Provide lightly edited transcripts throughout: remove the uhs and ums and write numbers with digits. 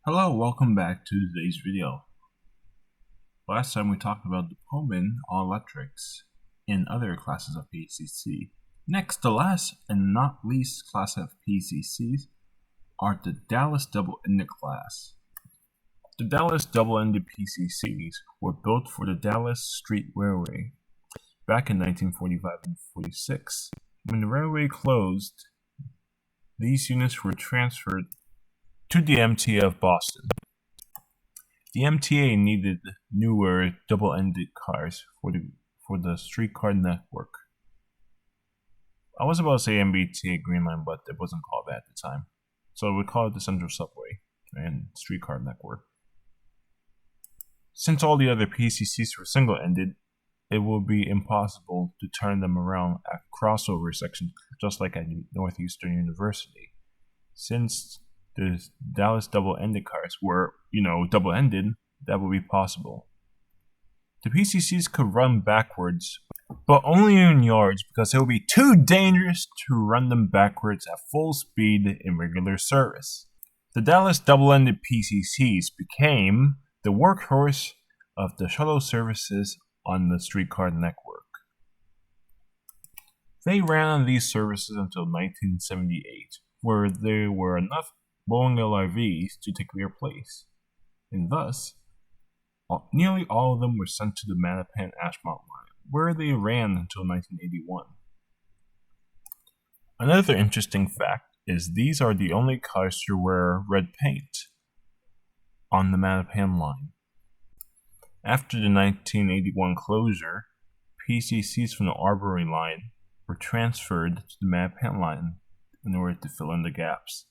Hello, welcome back to today's video. Last time we talked about the Pullman all electrics in other classes of PCC. Next, the last and not least class of PCCs are the Dallas double-ended class. The Dallas double-ended PCCs were built for the Dallas Street Railway back in 1945 and 46. When the railway closed, these units were transferred to the MTA of Boston. The MTA needed newer double-ended cars for the streetcar network. I was about to say MBTA Green Line, but it wasn't called that at the time. So we call it the Central Subway and streetcar network. Since all the other PCCs were single-ended, it will be impossible to turn them around at crossover sections, just like at Northeastern University. Since the Dallas double-ended cars were, double-ended, that would be possible. The PCCs could run backwards, but only in yards because it would be too dangerous to run them backwards at full speed in regular service. The Dallas double-ended PCCs became the workhorse of the shuttle services on the streetcar network. They ran on these services until 1978, where there were enough Boeing LRVs to take their place, and thus, nearly all of them were sent to the Mattapan-Ashmont line, where they ran until 1981. Another interesting fact is these are the only cars to wear red paint on the Mattapan line. After the 1981 closure, PCCs from the Arbory line were transferred to the Mattapan line in order to fill in the gaps.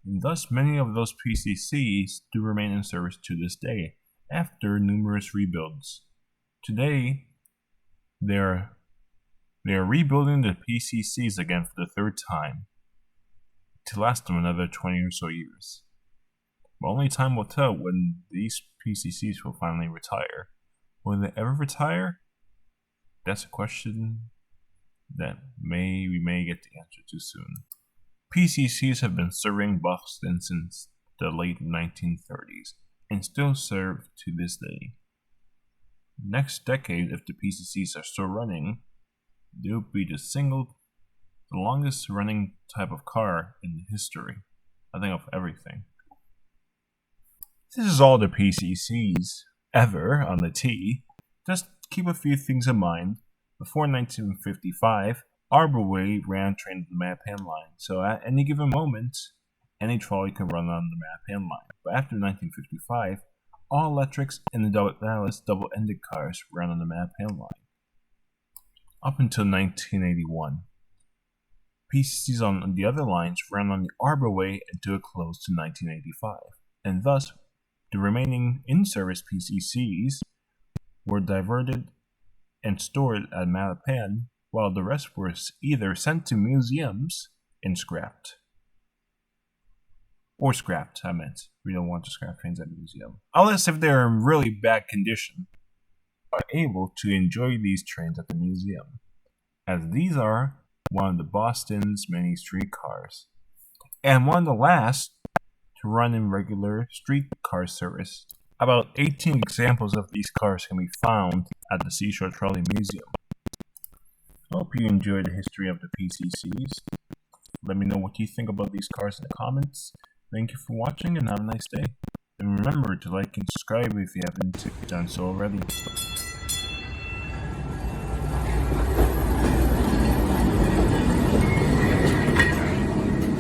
And thus, many of those PCCs do remain in service to this day, after numerous rebuilds. Today, they are rebuilding the PCCs again for the third time, to last them another 20 or so years. But only time will tell when these PCCs will finally retire. Will they ever retire? That's a question that we may get the answer to soon. PCCs have been serving Boston since the late 1930s and still serve to this day. Next decade, if the PCCs are still running, they will be the longest running type of car in history, I think, of everything. This is all the PCCs ever on the T. Just keep a few things in mind. Before 1955, Arborway ran trains on the Mattapan line, so at any given moment, any trolley can run on the Mattapan line. But after 1955, all electrics and the Dallas double-ended cars ran on the Mattapan line. Up until 1981, PCCs on the other lines ran on the Arborway until it closed to 1985, and thus the remaining in-service PCCs were diverted and stored at Mattapan, while the rest were either sent to museums and scrapped. Or scrapped, I meant. We don't want to scrap trains at a museum. Unless if they're in really bad condition, are able to enjoy these trains at the museum, as these are one of the Boston's many streetcars, and one of the last to run in regular streetcar service. About 18 examples of these cars can be found at the Seashore Trolley Museum. I hope you enjoyed the history of the PCCs. Let me know what you think about these cars in the comments. Thank you for watching and have a nice day. And remember to like and subscribe if you haven't done so already.